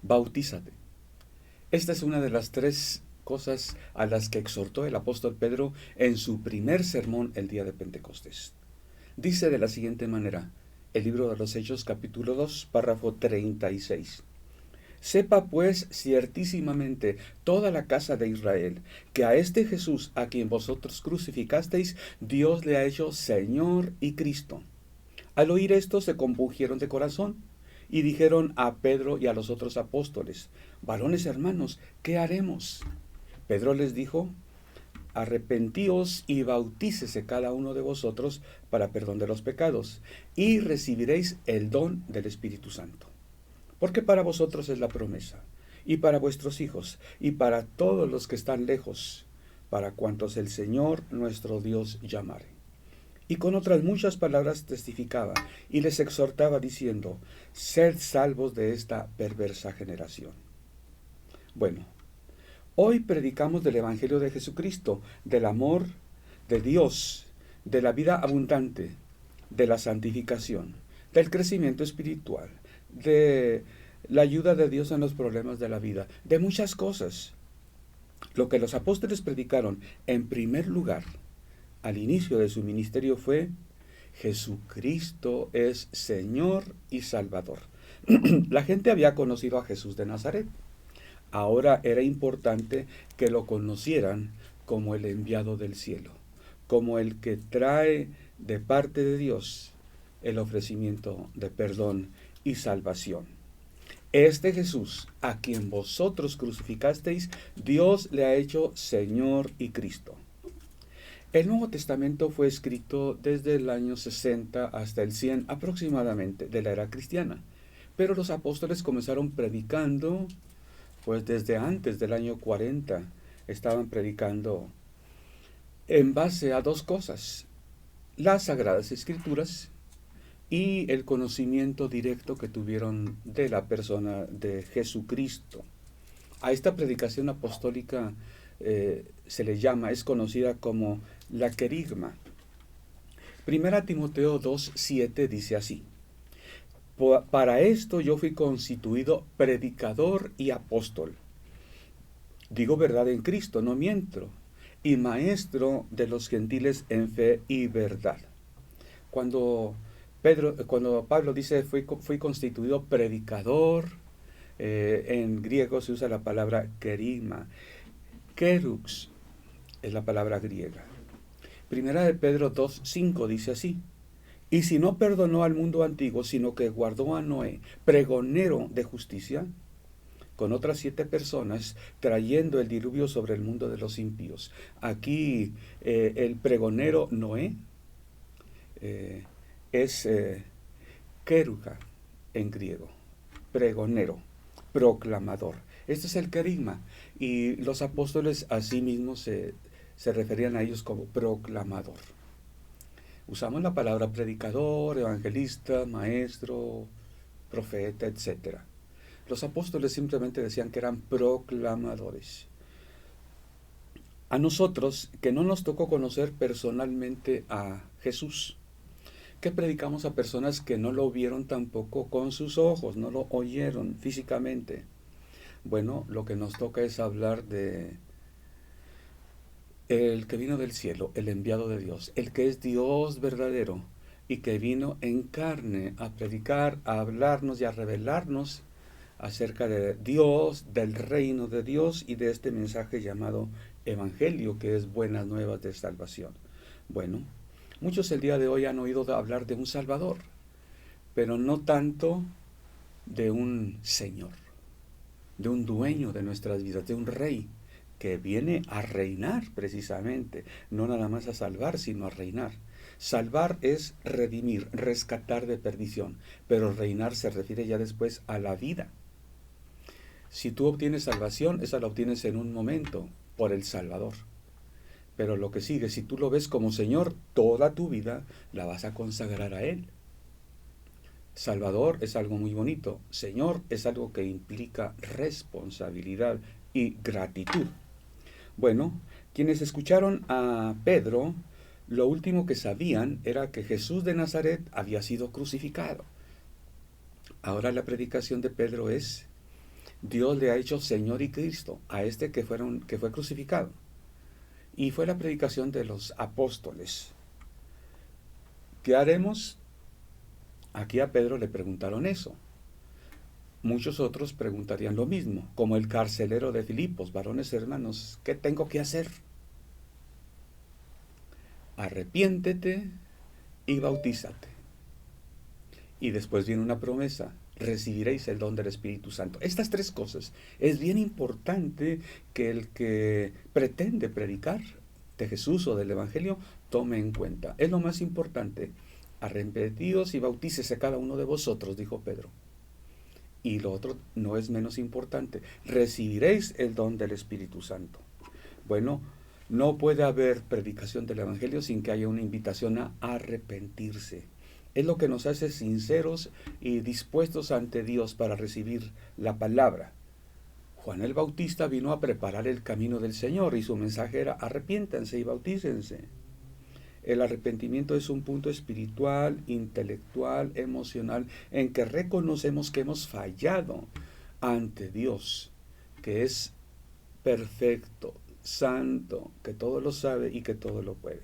bautízate. Esta es una de las tres cosas a las que exhortó el apóstol Pedro en su primer sermón el día de Pentecostés. Dice de la siguiente manera, el libro de los Hechos capítulo 2, párrafo 36. Sepa pues ciertísimamente toda la casa de Israel, que a este Jesús a quien vosotros crucificasteis, Dios le ha hecho Señor y Cristo. Al oír esto se compungieron de corazón y dijeron a Pedro y a los otros apóstoles, varones hermanos, ¿qué haremos? Pedro les dijo, arrepentíos y bautícese cada uno de vosotros para perdón de los pecados, y recibiréis el don del Espíritu Santo. Porque para vosotros es la promesa, y para vuestros hijos, y para todos los que están lejos, para cuantos el Señor nuestro Dios llamare. Y con otras muchas palabras testificaba, y les exhortaba diciendo, sed salvos de esta perversa generación. Bueno, hoy predicamos del Evangelio de Jesucristo, del amor de Dios, de la vida abundante, de la santificación, del crecimiento espiritual, de la ayuda de Dios en los problemas de la vida, de muchas cosas. Lo que los apóstoles predicaron en primer lugar al inicio de su ministerio fue Jesucristo es Señor y Salvador. La gente había conocido a Jesús de Nazaret. Ahora era importante que lo conocieran como el enviado del cielo, como el que trae de parte de Dios el ofrecimiento de perdón y salvación. Este Jesús, a quien vosotros crucificasteis, Dios le ha hecho Señor y Cristo. El Nuevo Testamento fue escrito desde el año 60 hasta el 100 aproximadamente de la era cristiana, pero los apóstoles comenzaron predicando, pues desde antes del año 40 estaban predicando en base a dos cosas, las Sagradas Escrituras y el conocimiento directo que tuvieron de la persona de Jesucristo. A esta predicación apostólica se le llama, es conocida como la querigma. Primera Timoteo 2:7 dice así, para esto yo fui constituido predicador y apóstol. Digo verdad en Cristo, no miento, y maestro de los gentiles en fe y verdad. Cuando Pablo dice fui constituido predicador, en griego se usa la palabra kerigma. Kerux es la palabra griega. Primera de Pedro 2:5 dice así, y si no perdonó al mundo antiguo, sino que guardó a Noé, pregonero de justicia, con otras 7 personas, trayendo el diluvio sobre el mundo de los impíos. Aquí el pregonero Noé es keruja en griego, pregonero, proclamador. Este es el querigma, y los apóstoles así mismos se referían a ellos como proclamador. Usamos la palabra predicador, evangelista, maestro, profeta, etc. Los apóstoles simplemente decían que eran proclamadores. A nosotros, que no nos tocó conocer personalmente a Jesús, que predicamos a personas que no lo vieron tampoco con sus ojos, no lo oyeron físicamente. Bueno, lo que nos toca es hablar de el que vino del cielo, el enviado de Dios, el que es Dios verdadero y que vino en carne a predicar, a hablarnos y a revelarnos acerca de Dios, del reino de Dios y de este mensaje llamado Evangelio, que es buenas nuevas de salvación. Bueno, muchos el día de hoy han oído hablar de un Salvador, pero no tanto de un Señor, de un dueño de nuestras vidas, de un rey que viene a reinar precisamente, no nada más a salvar, sino a reinar. Salvar es redimir, rescatar de perdición, pero reinar se refiere ya después a la vida. Si tú obtienes salvación, esa la obtienes en un momento por el Salvador. Pero lo que sigue, si tú lo ves como Señor, toda tu vida la vas a consagrar a Él. Salvador es algo muy bonito. Señor es algo que implica responsabilidad y gratitud. Bueno, quienes escucharon a Pedro, lo último que sabían era que Jesús de Nazaret había sido crucificado. Ahora la predicación de Pedro es Dios le ha hecho Señor y Cristo a este que fue crucificado. Y fue la predicación de los apóstoles. ¿Qué haremos? Aquí a Pedro le preguntaron eso. Muchos otros preguntarían lo mismo, como el carcelero de Filipos: varones hermanos, ¿qué tengo que hacer? Arrepiéntete y bautízate. Y después viene una promesa: recibiréis el don del Espíritu Santo. Estas tres cosas es bien importante que el que pretende predicar de Jesús o del Evangelio tome en cuenta. Es lo más importante. Arrepentíos y bautícese cada uno de vosotros, dijo Pedro. Y lo otro no es menos importante: recibiréis el don del Espíritu Santo. Bueno, no puede haber predicación del Evangelio sin que haya una invitación a arrepentirse. Es lo que nos hace sinceros y dispuestos ante Dios para recibir la palabra. Juan el Bautista vino a preparar el camino del Señor y su mensaje era: arrepiéntanse y bautícense. El arrepentimiento es un punto espiritual, intelectual, emocional, en que reconocemos que hemos fallado ante Dios, que es perfecto, santo, que todo lo sabe y que todo lo puede.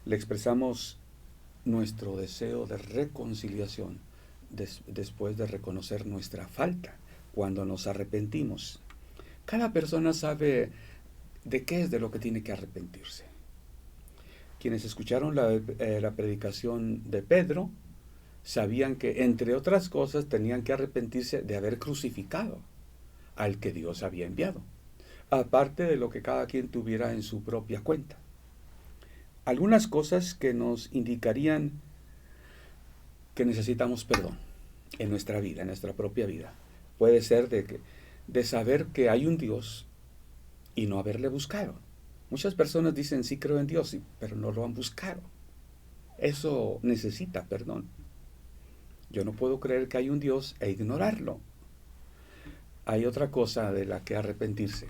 Le expresamos nuestro deseo de reconciliación después de reconocer nuestra falta, cuando nos arrepentimos. Cada persona sabe de qué es de lo que tiene que arrepentirse. Quienes escucharon la predicación de Pedro sabían que, entre otras cosas, tenían que arrepentirse de haber crucificado al que Dios había enviado, aparte de lo que cada quien tuviera en su propia cuenta. Algunas cosas que nos indicarían que necesitamos perdón en nuestra vida, en nuestra propia vida. Puede ser de saber que hay un Dios y no haberle buscado. Muchas personas dicen: sí creo en Dios, pero no lo han buscado. Eso necesita perdón. Yo no puedo creer que hay un Dios e ignorarlo. Hay otra cosa de la que arrepentirse: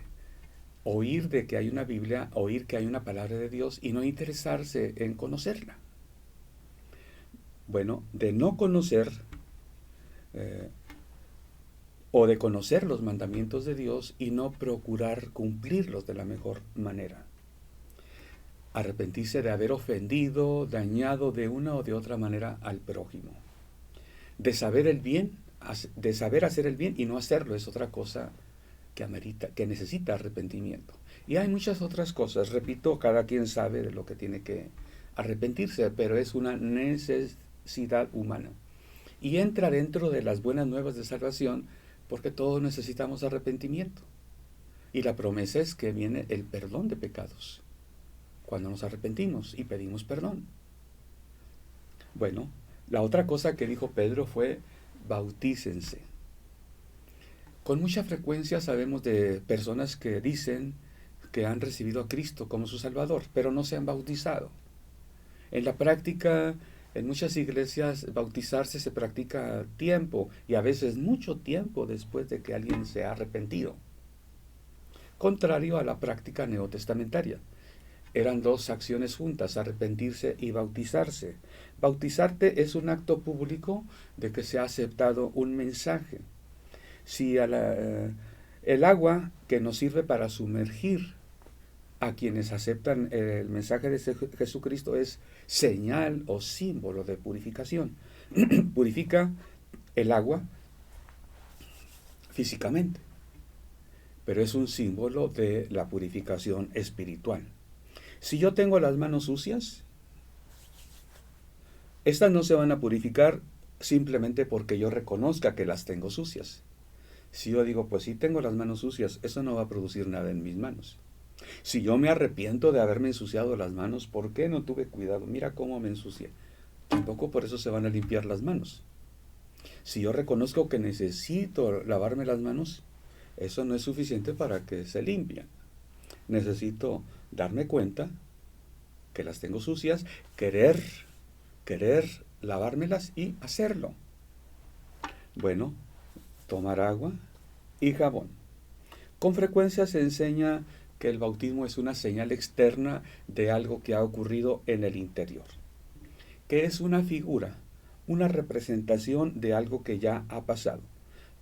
oír de que hay una Biblia, oír que hay una palabra de Dios y no interesarse en conocerla. Bueno, de no conocer o de conocer los mandamientos de Dios y no procurar cumplirlos de la mejor manera. Arrepentirse de haber ofendido, dañado de una o de otra manera al prójimo. De saber el bien, de saber hacer el bien y no hacerlo es otra cosa que necesita arrepentimiento. Y hay muchas otras cosas. Repito, cada quien sabe de lo que tiene que arrepentirse, pero es una necesidad humana. Y entra dentro de las buenas nuevas de salvación, porque todos necesitamos arrepentimiento. Y la promesa es que viene el perdón de pecados cuando nos arrepentimos y pedimos perdón. Bueno, la otra cosa que dijo Pedro fue: bautícense. Con mucha frecuencia sabemos de personas que dicen que han recibido a Cristo como su Salvador, pero no se han bautizado. En la práctica, en muchas iglesias, bautizarse se practica tiempo, y a veces mucho tiempo después de que alguien se ha arrepentido. Contrario a la práctica neotestamentaria. Eran dos acciones juntas: arrepentirse y bautizarse. Bautizarte es un acto público de que se ha aceptado un mensaje. Si el agua que nos sirve para sumergir a quienes aceptan el mensaje de Jesucristo es señal o símbolo de purificación. Purifica el agua físicamente, pero es un símbolo de la purificación espiritual. Si yo tengo las manos sucias, estas no se van a purificar simplemente porque yo reconozca que las tengo sucias. Si yo digo: pues sí tengo las manos sucias, eso no va a producir nada en mis manos. Si yo me arrepiento de haberme ensuciado las manos, ¿por qué no tuve cuidado? Mira cómo me ensucié. Tampoco por eso se van a limpiar las manos. Si yo reconozco que necesito lavarme las manos, eso no es suficiente para que se limpien. Necesito darme cuenta que las tengo sucias, querer lavármelas y hacerlo. Bueno, tomar agua y jabón. Con frecuencia se enseña que el bautismo es una señal externa de algo que ha ocurrido en el interior, que es una figura, una representación de algo que ya ha pasado.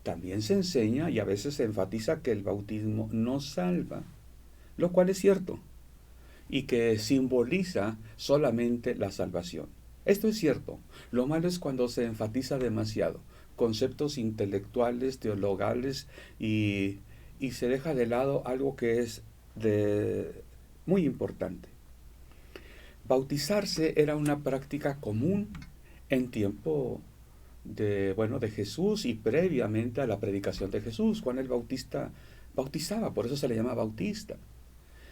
también se enseña y a veces se enfatiza que el bautismo no salva, lo cual es cierto, y que simboliza solamente la salvación. Esto es cierto. Lo malo es cuando se enfatiza demasiado conceptos intelectuales, teologales y se deja de lado algo que es muy importante. Bautizarse era una práctica común en tiempo de Jesús y previamente a la predicación de Jesús. Juan el Bautista bautizaba, por eso se le llama bautista.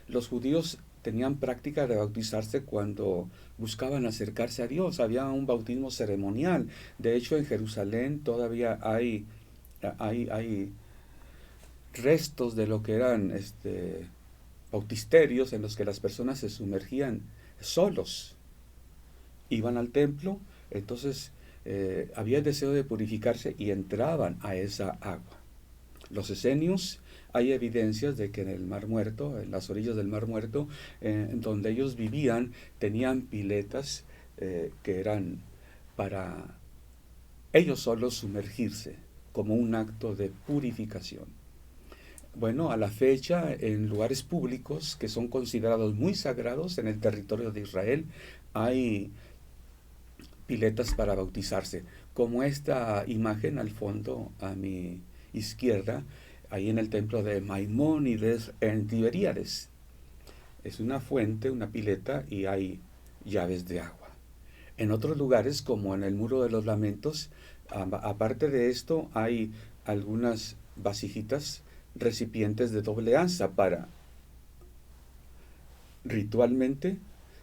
Los judíos tenían práctica de bautizarse cuando buscaban acercarse a Dios. Había un bautismo ceremonial. De hecho, en Jerusalén todavía hay restos de lo que eran bautisterios en los que las personas se sumergían solos. Iban al templo, entonces había el deseo de purificarse y entraban a esa agua. Los esenios, hay evidencias de que en el Mar Muerto, en las orillas del Mar Muerto, donde ellos vivían, tenían piletas que eran para ellos solos sumergirse como un acto de purificación. Bueno, a la fecha, en lugares públicos que son considerados muy sagrados en el territorio de Israel, hay piletas para bautizarse, como esta imagen al fondo a mi izquierda, ahí en el templo de Maimónides en Tiberíades. Es una fuente, una pileta, y hay llaves de agua. En otros lugares, como en el Muro de los Lamentos, aparte de esto, hay algunas vasijitas, recipientes de doble asa para ritualmente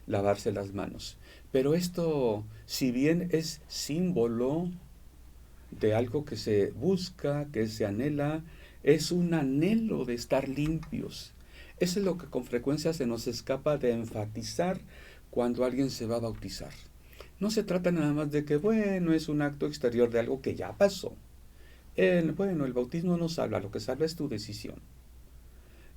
lavarse las manos. Pero esto, si bien es símbolo de algo que se busca, que se anhela, es un anhelo de estar limpios. Eso es lo que con frecuencia se nos escapa de enfatizar cuando alguien se va a bautizar. No se trata nada más de que, bueno, es un acto exterior de algo que ya pasó. El bautismo no salva, lo que salva es tu decisión.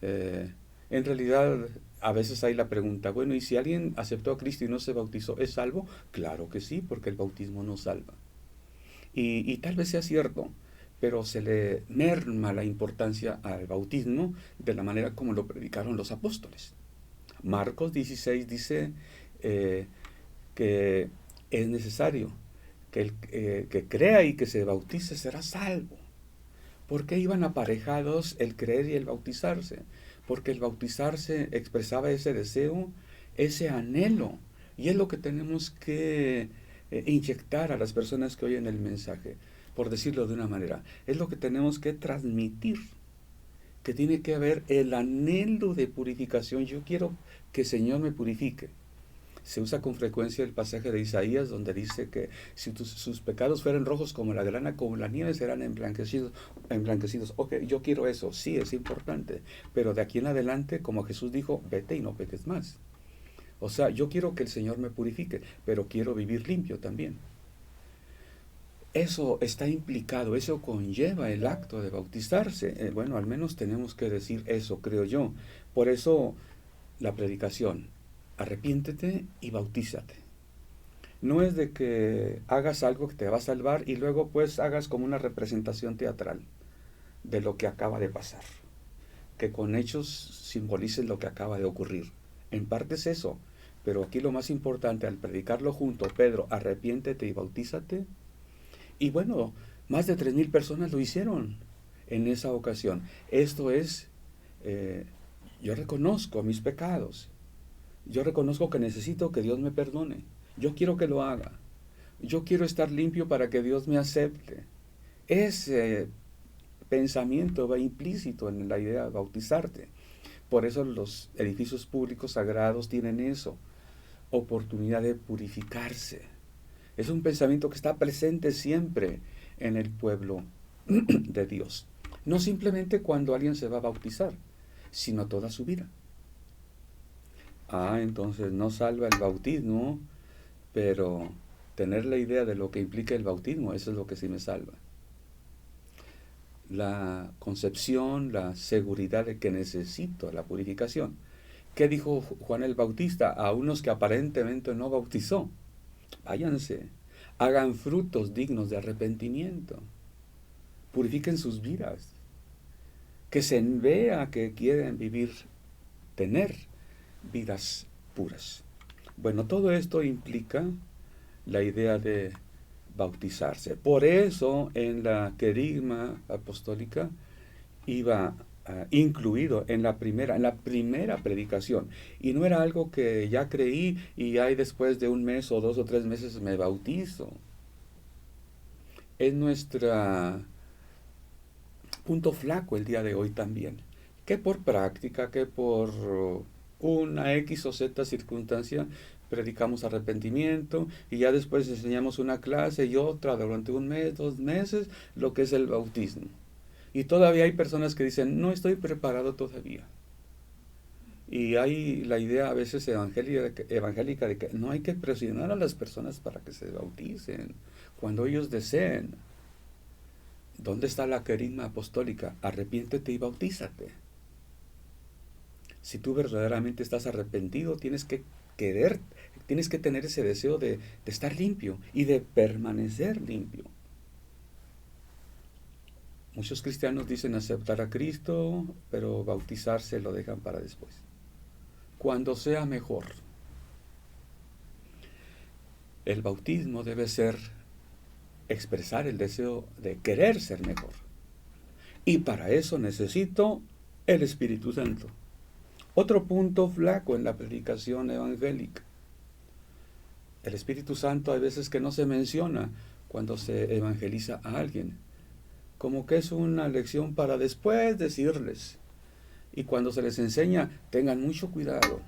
En realidad, a veces hay la pregunta, bueno, ¿y si alguien aceptó a Cristo y no se bautizó, es salvo? Claro que sí, porque el bautismo no salva. Y tal vez sea cierto, pero se le merma la importancia al bautismo de la manera como lo predicaron los apóstoles. Marcos 16 dice que es necesario que el que crea y que se bautice será salvo. ¿Por qué iban aparejados el creer y el bautizarse? Porque el bautizarse expresaba ese deseo, ese anhelo, y es lo que tenemos que inyectar a las personas que oyen el mensaje, por decirlo de una manera. Es lo que tenemos que transmitir, que tiene que haber el anhelo de purificación. Yo quiero que el Señor me purifique. Se usa con frecuencia el pasaje de Isaías donde dice que si sus pecados fueran rojos como la grana, como la nieve, serán emblanquecidos. Ok, yo quiero eso, sí, es importante, pero de aquí en adelante, como Jesús dijo, vete y no peques más. O sea, yo quiero que el Señor me purifique, pero quiero vivir limpio también. Eso está implicado, eso conlleva el acto de bautizarse. Bueno, al menos tenemos que decir eso, creo yo. Por eso la predicación, arrepiéntete y bautízate. No es de que hagas algo que te va a salvar y luego pues hagas como una representación teatral de lo que acaba de pasar. Que con hechos simbolices lo que acaba de ocurrir. En parte es eso, pero aquí lo más importante al predicarlo junto, Pedro, arrepiéntete y bautízate. Y bueno, más de 3,000 personas lo hicieron en esa ocasión. Esto es, yo reconozco mis pecados. Yo reconozco que necesito que Dios me perdone. Yo quiero que lo haga. Yo quiero estar limpio para que Dios me acepte. Ese pensamiento va implícito en la idea de bautizarte. Por eso los edificios públicos sagrados tienen eso, oportunidad de purificarse. Es un pensamiento que está presente siempre en el pueblo de Dios. No simplemente cuando alguien se va a bautizar, sino toda su vida. Entonces no salva el bautismo, pero tener la idea de lo que implica el bautismo, eso es lo que sí me salva. La concepción, la seguridad de que necesito la purificación. ¿Qué dijo Juan el Bautista a unos que aparentemente no bautizó? Váyanse, hagan frutos dignos de arrepentimiento. purifiquen sus vidas, que se vea que quieren tener vidas puras. Bueno, todo esto implica la idea de bautizarse. Por eso en la querigma apostólica iba incluido en la primera predicación. Y no era algo que ya creí y ahí después de un mes o 2 o 3 meses me bautizo. Es nuestro punto flaco el día de hoy también. Que por práctica, que por una X o Z circunstancia predicamos arrepentimiento y ya después enseñamos una clase y otra durante un mes, 2 meses, lo que es el bautismo. Y todavía hay personas que dicen, no estoy preparado todavía. Y hay la idea a veces evangélica de que no hay que presionar a las personas para que se bauticen cuando ellos deseen. ¿Dónde está la querigma apostólica? Arrepiéntete y bautízate. Si tú verdaderamente estás arrepentido, tienes que tener ese deseo de estar limpio y de permanecer limpio. Muchos cristianos dicen aceptar a Cristo, pero bautizarse lo dejan para después. Cuando sea mejor. El bautismo debe expresar el deseo de querer ser mejor. Y para eso necesito el Espíritu Santo. Otro punto flaco en la predicación evangélica. El Espíritu Santo hay veces que no se menciona cuando se evangeliza a alguien. Como que es una lección para después decirles. Y cuando se les enseña, tengan mucho cuidado.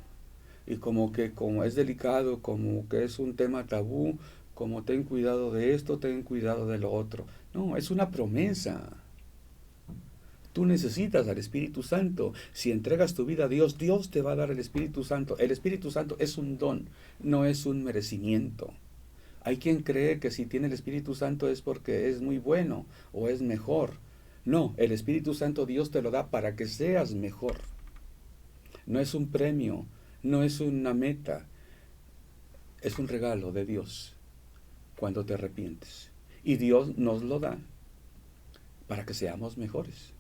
Y como es delicado, como que es un tema tabú, como ten cuidado de esto, ten cuidado de lo otro. No, es una promesa. Tú necesitas al Espíritu Santo. Si entregas tu vida a Dios, Dios te va a dar el Espíritu Santo. El Espíritu Santo es un don, no es un merecimiento. Hay quien cree que si tiene el Espíritu Santo es porque es muy bueno o es mejor. No, el Espíritu Santo Dios te lo da para que seas mejor. No es un premio, no es una meta, es un regalo de Dios cuando te arrepientes. Y Dios nos lo da para que seamos mejores.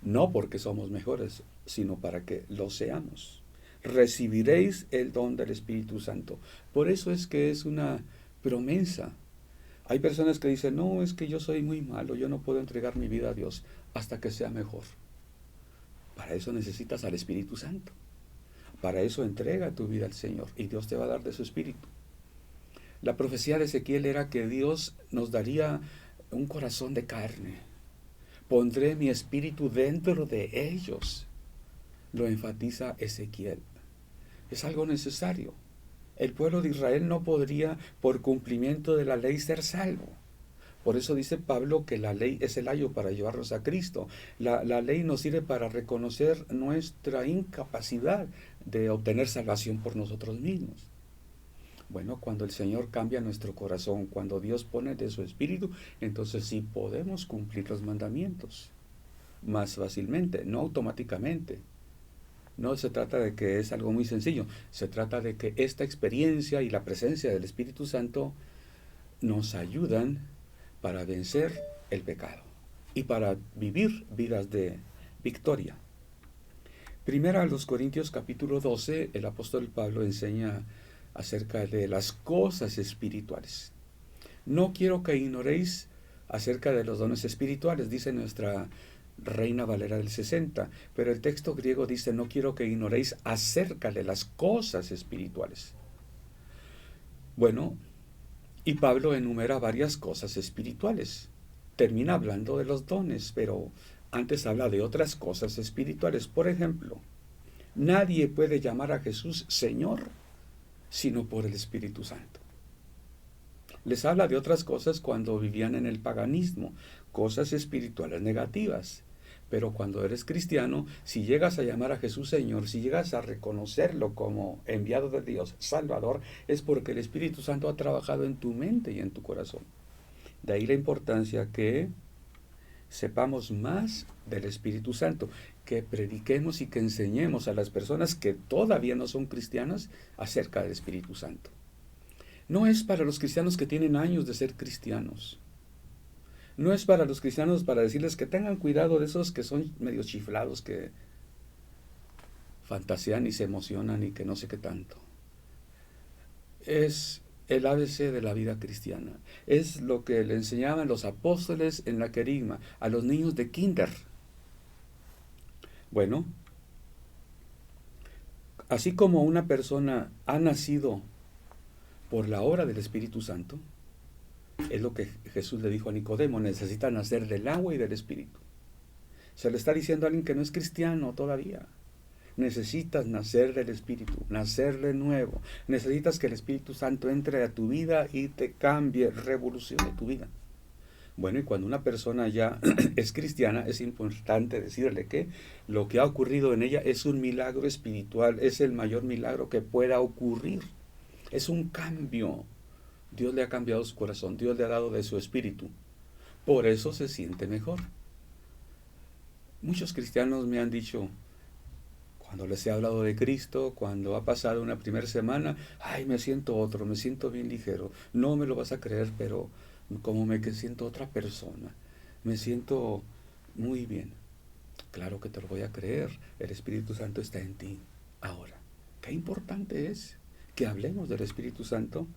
No porque somos mejores, sino para que lo seamos. Recibiréis el don del Espíritu Santo. Por eso es que es una promesa. Hay personas que dicen, no, es que yo soy muy malo, yo no puedo entregar mi vida a Dios hasta que sea mejor. Para eso necesitas al Espíritu Santo. Para eso entrega tu vida al Señor y Dios te va a dar de su Espíritu. La profecía de Ezequiel era que Dios nos daría un corazón de carne. Pondré mi espíritu dentro de ellos. Lo enfatiza Ezequiel. Es algo necesario. El pueblo de Israel no podría, por cumplimiento de la ley, ser salvo. Por eso dice Pablo que la ley es el ayo para llevarnos a Cristo. La ley nos sirve para reconocer nuestra incapacidad de obtener salvación por nosotros mismos. Bueno, cuando el Señor cambia nuestro corazón, cuando Dios pone de su espíritu, entonces sí podemos cumplir los mandamientos más fácilmente, no automáticamente. No se trata de que es algo muy sencillo, se trata de que esta experiencia y la presencia del Espíritu Santo nos ayudan para vencer el pecado y para vivir vidas de victoria. Primera a los Corintios capítulo 12, el apóstol Pablo enseña acerca de las cosas espirituales. No quiero que ignoréis acerca de los dones espirituales, dice nuestra Reina Valera del 60, pero el texto griego dice, no quiero que ignoréis acerca de las cosas espirituales. Bueno, y Pablo enumera varias cosas espirituales. Termina hablando de los dones, pero antes habla de otras cosas espirituales. Por ejemplo, nadie puede llamar a Jesús Señor sino por el Espíritu Santo. Les habla de otras cosas cuando vivían en el paganismo, cosas espirituales negativas. Pero cuando eres cristiano, si llegas a llamar a Jesús Señor, si llegas a reconocerlo como enviado de Dios, Salvador, es porque el Espíritu Santo ha trabajado en tu mente y en tu corazón. De ahí la importancia que sepamos más del Espíritu Santo, que prediquemos y que enseñemos a las personas que todavía no son cristianas acerca del Espíritu Santo. No es para los cristianos que tienen años de ser cristianos. No es para los cristianos para decirles que tengan cuidado de esos que son medio chiflados, que fantasean y se emocionan y que no sé qué tanto. Es el ABC de la vida cristiana. Es lo que le enseñaban los apóstoles en la querigma a los niños de kinder. Bueno, así como una persona ha nacido por la obra del Espíritu Santo, es lo que Jesús le dijo a Nicodemo, necesita nacer del agua y del Espíritu. Se le está diciendo a alguien que no es cristiano todavía. Necesitas nacer del Espíritu, nacer de nuevo. Necesitas que el Espíritu Santo entre a tu vida y te cambie, revolucione tu vida. Bueno, y cuando una persona ya es cristiana, es importante decirle que lo que ha ocurrido en ella es un milagro espiritual, es el mayor milagro que pueda ocurrir. Es un cambio. Dios le ha cambiado su corazón, Dios le ha dado de su espíritu. Por eso se siente mejor. Muchos cristianos me han dicho, cuando les he hablado de Cristo, cuando ha pasado una primera semana, ay, me siento otro, me siento bien ligero. No me lo vas a creer, pero como me siento otra persona, me siento muy bien. Claro que te lo voy a creer, el Espíritu Santo está en ti. Ahora, qué importante es que hablemos del Espíritu Santo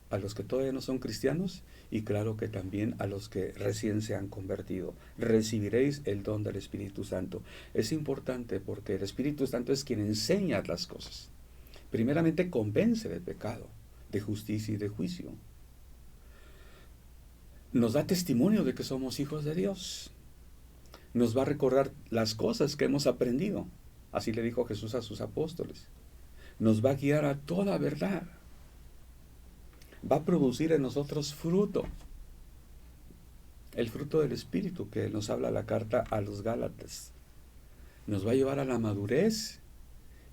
a los que todavía no son cristianos y claro que también a los que recién se han convertido. Recibiréis el don del Espíritu Santo. Es importante porque el Espíritu Santo es quien enseña las cosas. Primeramente convence del pecado, de justicia y de juicio. Nos da testimonio de que somos hijos de Dios. Nos va a recordar las cosas que hemos aprendido. Así le dijo Jesús a sus apóstoles. Nos va a guiar a toda verdad. Va a producir en nosotros fruto. El fruto del Espíritu que nos habla la carta a los Gálatas. Nos va a llevar a la madurez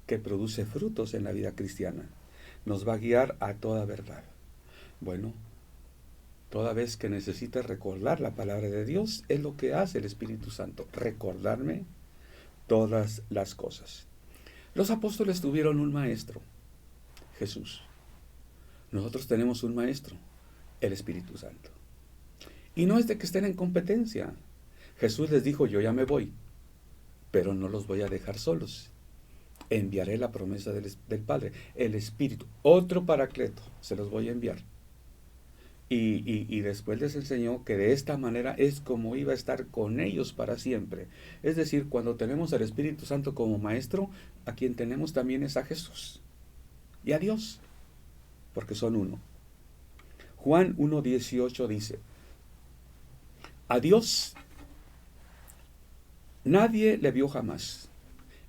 que produce frutos en la vida cristiana. Nos va a guiar a toda verdad. Bueno, toda vez que necesites recordar la palabra de Dios, es lo que hace el Espíritu Santo, recordarme todas las cosas. Los apóstoles tuvieron un maestro, Jesús. Nosotros tenemos un maestro, el Espíritu Santo. Y no es de que estén en competencia. Jesús les dijo, yo ya me voy, pero no los voy a dejar solos. Enviaré la promesa del Padre, el Espíritu, otro Paracleto, se los voy a enviar. Y después les enseñó que de esta manera es como iba a estar con ellos para siempre. Es decir, cuando tenemos al Espíritu Santo como maestro, a quien tenemos también es a Jesús y a Dios, porque son uno. Juan 1:18 dice, a Dios nadie le vio jamás.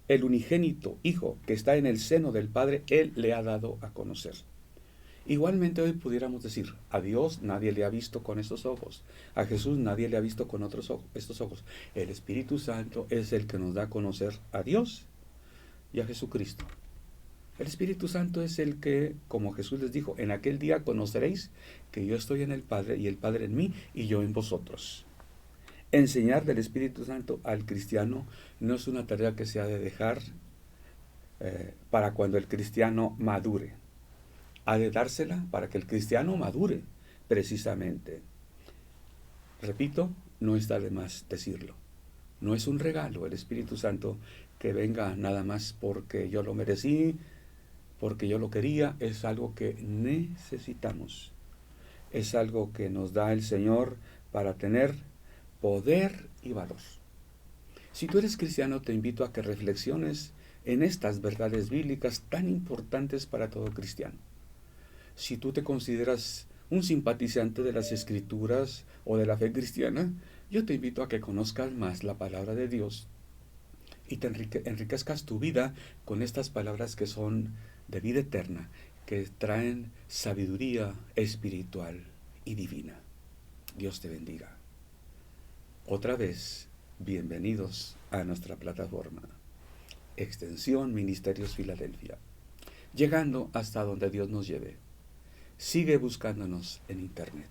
El unigénito Hijo que está en el seno del Padre, Él le ha dado a conocer. Igualmente hoy pudiéramos decir, a Dios nadie le ha visto con estos ojos, a Jesús nadie le ha visto con estos ojos. El Espíritu Santo es el que nos da a conocer a Dios y a Jesucristo. El Espíritu Santo es el que, como Jesús les dijo, en aquel día conoceréis que yo estoy en el Padre y el Padre en mí y yo en vosotros. Enseñar del Espíritu Santo al cristiano no es una tarea que se ha de dejar para cuando el cristiano madure. Ha de dársela para que el cristiano madure, precisamente. Repito, no está de más decirlo. No es un regalo el Espíritu Santo que venga nada más porque yo lo merecí, porque yo lo quería. Es algo que necesitamos. Es algo que nos da el Señor para tener poder y valor. Si tú eres cristiano, te invito a que reflexiones en estas verdades bíblicas tan importantes para todo cristiano. Si tú te consideras un simpatizante de las Escrituras o de la fe cristiana, yo te invito a que conozcas más la palabra de Dios y te enriquezcas tu vida con estas palabras que son de vida eterna, que traen sabiduría espiritual y divina. Dios te bendiga. Otra vez, bienvenidos a nuestra plataforma, Extensión Ministerios Filadelfia, llegando hasta donde Dios nos lleve. Sigue buscándonos en internet.